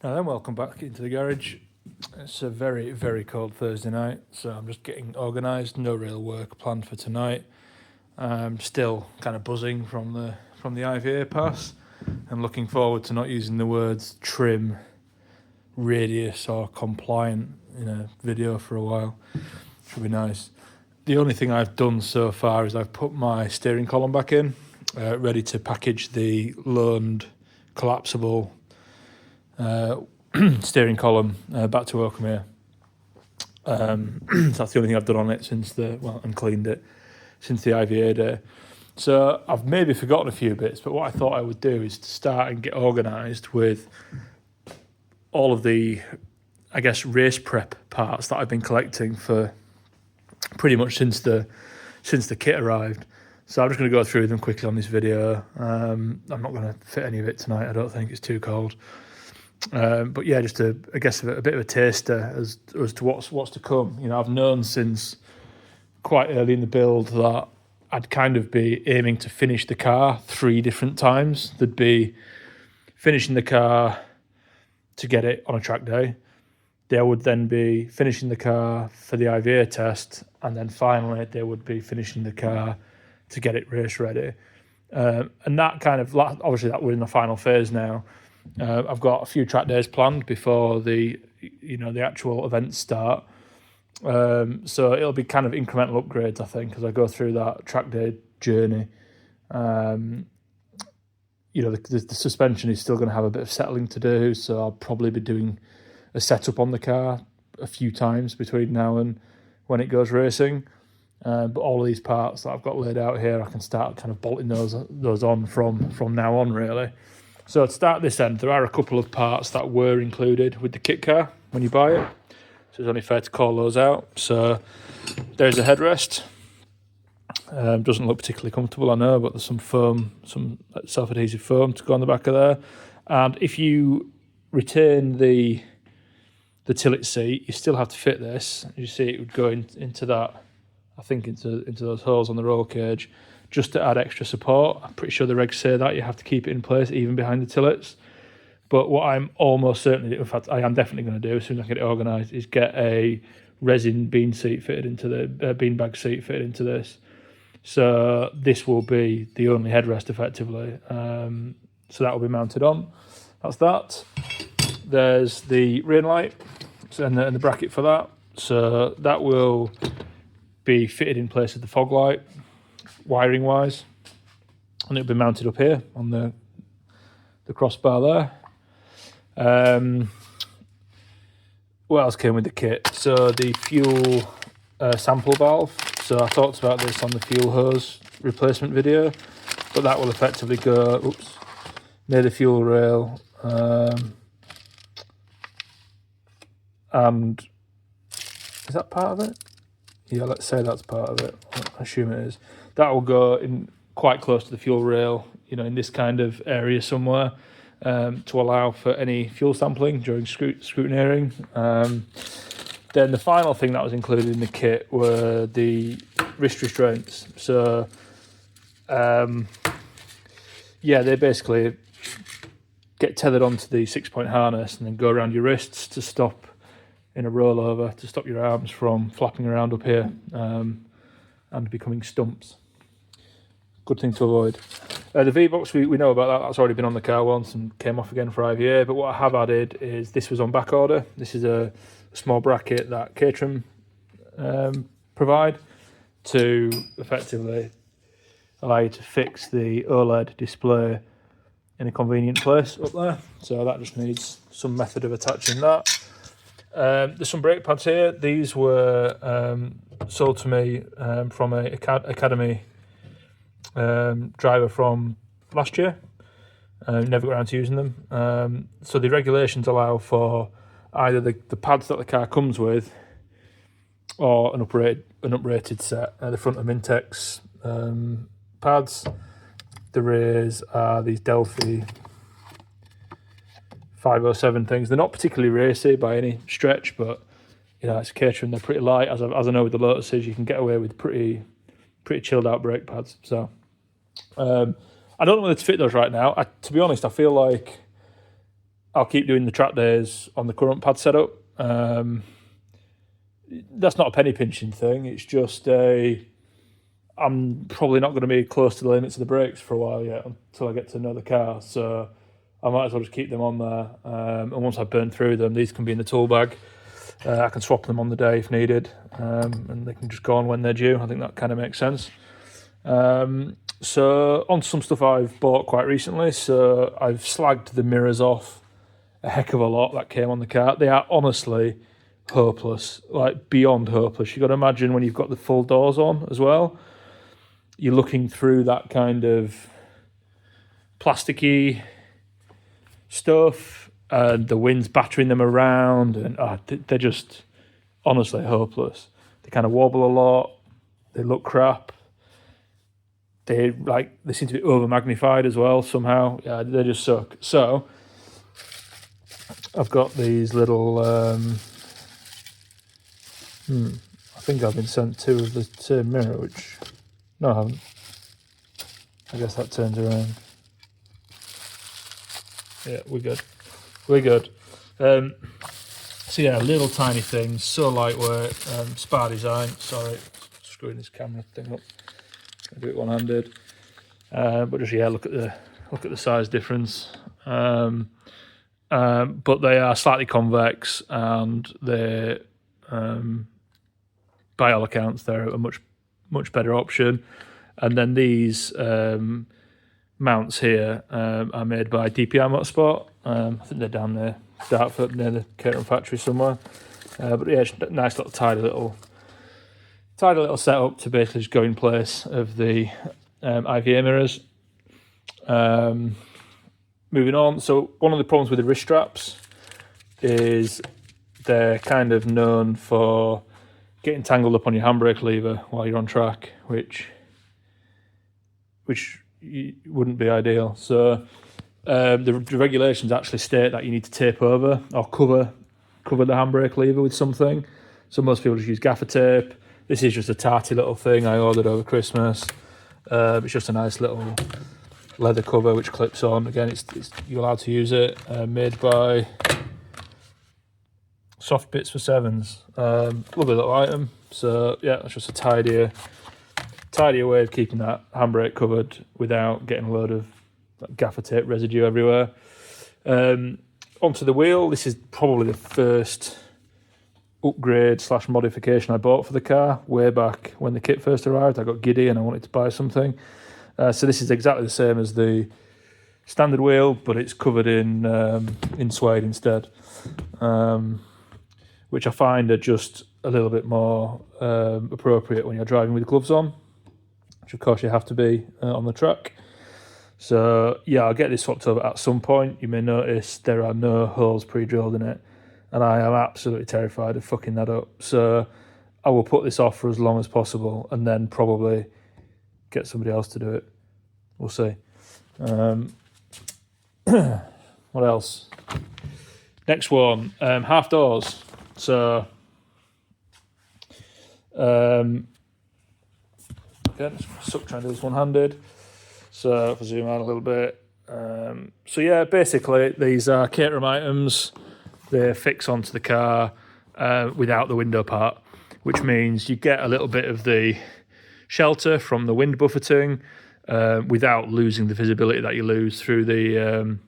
Now then, welcome back into the garage. It's a very, very cold Thursday night, so I'm just getting organised. No real work planned for tonight. I'm still kind of buzzing from the IVA pass and looking forward to not using the words trim, radius or compliant in a video for a while. Should be nice. The only thing I've done so far is I've put my steering column back in, ready to package the loaned collapsible steering column back to Oakham. That's the only thing I've done on it and cleaned it since the IVA day. So I've maybe forgotten a few bits, but what I thought I would do is to start and get organised with all of the, I guess, race prep parts that I've been collecting for pretty much since the kit arrived. So I'm just going to go through them quickly on this video. I'm not going to fit any of it tonight. I don't think it's too cold. But yeah, just a bit of a taster as to what's to come. You know, I've known since quite early in the build that I'd kind of be aiming to finish the car 3 different times. There'd be finishing the car to get it on a track day. There would then be finishing the car for the IVA test, and then finally they would be finishing the car to get it race ready. And that kind of, obviously that we're in the final phase now. I've got a few track days planned before the actual events start. So it'll be kind of incremental upgrades, I think, as I go through that track day journey. The suspension is still going to have a bit of settling to do, so I'll probably be doing a setup on the car a few times between now and when it goes racing. But all of these parts that I've got laid out here, I can start kind of bolting those on from now on, really. So to start this end, there are a couple of parts that were included with the kit car when you buy it. So it's only fair to call those out. So there's a headrest. Doesn't look particularly comfortable, I know, but there's some foam, some self-adhesive foam to go on the back of there. And if you retain the tilt seat, you still have to fit this. You see it would go into that, I think into those holes on the roll cage, just to add extra support. I'm pretty sure the regs say that you have to keep it in place even behind the tillets. But what I'm almost certainly, in fact, I am definitely going to do as soon as I get it organised, is get a resin bean seat fitted into the beanbag seat fitted into this. So this will be the only headrest effectively. So that will be mounted on. That's that. There's the rain light and the bracket for that. So that will be fitted in place with the fog light, wiring wise, and it'll be mounted up here on the crossbar there. What else came with the kit? So the fuel sample valve. So I talked about this on the fuel hose replacement video, but that will effectively go near the fuel rail, and is that part of it? Yeah, let's say that's part of it. I assume it is. That will go in quite close to the fuel rail, in this kind of area somewhere, to allow for any fuel sampling during scrutineering. Then the final thing that was included in the kit were the wrist restraints. So, they basically get tethered onto the 6-point harness and then go around your wrists to stop in a rollover, to stop your arms from flapping around up here and becoming stumps. Good thing to avoid. The V-Box, we know about that. That's already been on the car once and came off again for IVA. But what I have added is this was on back order. This is a small bracket that Caterham provide to effectively allow you to fix the OLED display in a convenient place up there. So that just needs some method of attaching that. There's some brake pads here. These were sold to me from a academy driver from last year. Never got around to using them. So the regulations allow for either the pads that the car comes with or an uprated set. The front of Mintex pads. The rears are these Delphi 507 things. They're not particularly racy by any stretch, but it's Caterham. They're pretty light. As I know with the Lotuses, you can get away with pretty chilled out brake pads. So I don't know whether to fit those right now. To be honest, I feel like I'll keep doing the track days on the current pad setup. That's not a penny pinching thing. It's just I'm probably not going to be close to the limits of the brakes for a while yet until I get to know the car. So I might as well just keep them on there. And once I've burned through them, these can be in the tool bag. I can swap them on the day if needed, and they can just go on when they're due. I think that kind of makes sense. So on to some stuff I've bought quite recently. So I've slagged the mirrors off a heck of a lot that came on the car. They are honestly hopeless, like beyond hopeless. You've got to imagine when you've got the full doors on as well, you're looking through that kind of plasticky stuff and the wind's battering them around, and they're just honestly hopeless. They kind of wobble a lot, they look crap, they seem to be over magnified as well somehow. Yeah, they just suck. So I've got these little I think I've been sent two of the same mirror, which no I haven't. I guess that turns around. Yeah, we're good. So yeah, little tiny things, so lightweight, Spa Design. Sorry, screwing this camera thing up. I do it one-handed, but just look at the size difference. But they are slightly convex, and they, by all accounts, they're a much better option. And then these mounts here are made by DPI Motorsport. I think they're down there, Dartford, near the Caterham factory somewhere. But yeah, it's a nice little tidy little setup to basically just go in place of the IVA mirrors. Moving on, so one of the problems with the wrist straps is they're kind of known for getting tangled up on your handbrake lever while you're on track, which wouldn't be ideal. So the regulations actually state that you need to tape over or cover the handbrake lever with something. So most people just use gaffer tape. This is just a tarty little thing I ordered over Christmas. It's just a nice little leather cover which clips on. Again, it's you're allowed to use it. Made by Soft Bits for Sevens. Lovely little item. So yeah, that's just a tidier way of keeping that handbrake covered without getting a load of gaffer tape residue everywhere. Onto the wheel. This is probably the first upgrade / modification I bought for the car way back when the kit first arrived. I got giddy and I wanted to buy something. So this is exactly the same as the standard wheel, but it's covered in suede instead, which I find are just a little bit more appropriate when you're driving with gloves on, which of course you have to be on the track. So yeah, I'll get this swapped over at some point. You may notice there are no holes pre-drilled in it, and I am absolutely terrified of fucking that up. So I will put this off for as long as possible and then probably get somebody else to do it. We'll see. What else? Next one, half doors. So again, suck trying to do this one-handed. So if I zoom out a little bit. So yeah, basically these are Caterham items. They fix onto the car without the window part, which means you get a little bit of the shelter from the wind buffeting without losing the visibility that you lose through the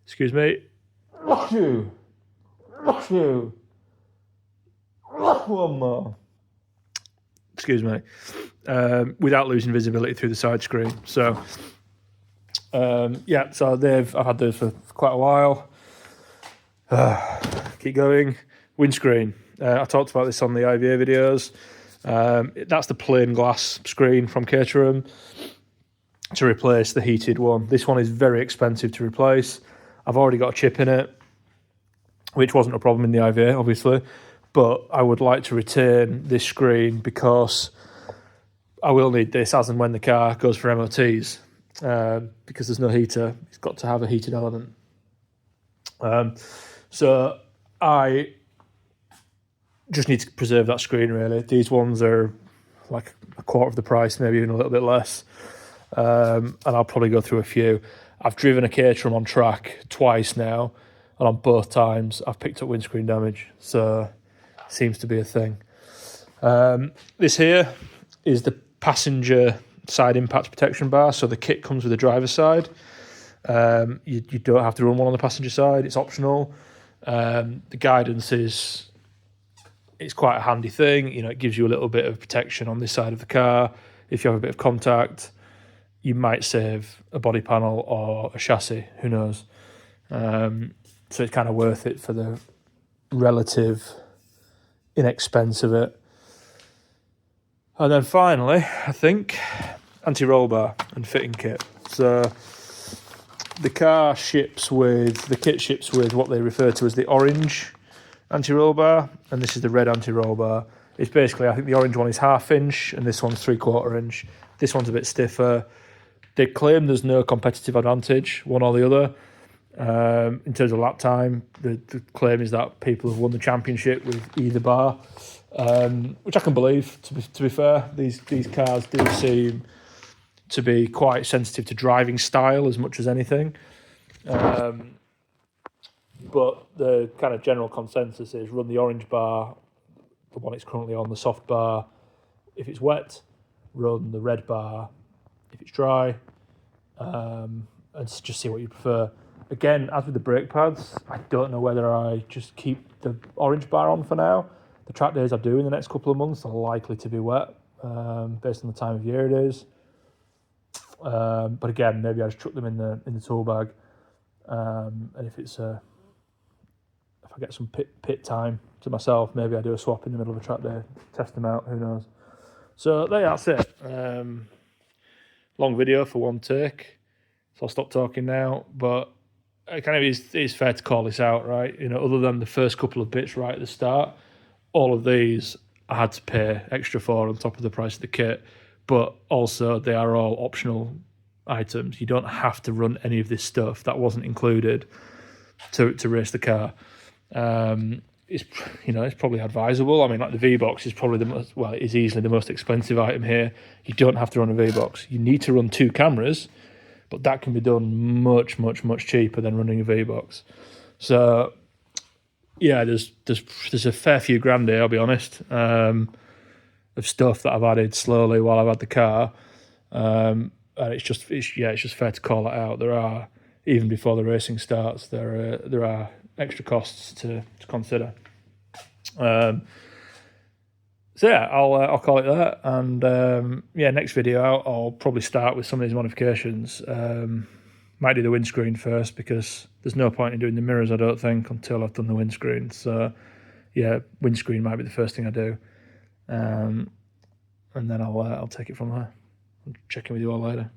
excuse me, one more, excuse me, without losing visibility through the side screen. So yeah, so I've had those for quite a while. Keep going. Windscreen. I talked about this on the IVA videos. That's the plain glass screen from Caterham to replace the heated one. This one is very expensive to replace. I've already got a chip in it, which wasn't a problem in the IVA, obviously, but I would like to retain this screen because I will need this as and when the car goes for MOTs, because there's no heater. It's got to have a heated element. So I just need to preserve that screen, really. These ones are like a quarter of the price, maybe even a little bit less. And I'll probably go through a few. I've driven a Caterham on track twice now. and on both times I've picked up windscreen damage, so it seems to be a thing. This here is the passenger side impact protection bar, so the kit comes with the driver's side. You don't have to run one on the passenger side, it's optional. The guidance it's quite a handy thing. You know, it gives you a little bit of protection on this side of the car. If you have a bit of contact, you might save a body panel or a chassis, who knows. So it's kind of worth it for the relative inexpense of it. And then finally, I think, anti-roll bar and fitting kit. So the kit ships with what they refer to as the orange anti-roll bar, and this is the red anti-roll bar. It's basically, I think the orange one is 1/2 inch and this one's 3/4 inch. This one's a bit stiffer. They claim there's no competitive advantage, one or the other. In terms of lap time, the claim is that people have won the championship with either bar, which I can believe, to be fair. These cars do seem to be quite sensitive to driving style as much as anything. But the kind of general consensus is run the orange bar, the one it's currently on, the soft bar, if it's wet. Run the red bar if it's dry, and just see what you prefer. Again, as with the brake pads, I don't know whether I just keep the orange bar on for now. The track days I do in the next couple of months are likely to be wet, based on the time of year it is. But again, maybe I just chuck them in the tool bag, and if I get some pit time to myself, maybe I do a swap in the middle of a track day, test them out, who knows. So that's it. Long video for one take, so I'll stop talking now. But it kind of is fair to call this out, right? You know, other than the first couple of bits right at the start, all of these I had to pay extra for on top of the price of the kit. But also they are all optional items. You don't have to run any of this stuff. That wasn't included to race the car. It's probably advisable. I mean, like the V-Box is probably it is easily the most expensive item here. You don't have to run a V-Box. You need to run 2 cameras, but that can be done much, much, much cheaper than running a V-Box. So, yeah, there's a fair few grand here, I'll be honest, of stuff that I've added slowly while I've had the car. And it's just fair to call it out. There are, even before the racing starts, there are extra costs to consider. So yeah, I'll call it that. And next video I'll probably start with some of these modifications. Might do the windscreen first, because there's no point in doing the mirrors, I don't think, until I've done the windscreen. So yeah, windscreen might be the first thing I do, and then I'll take it from there. I'll check in with you all later.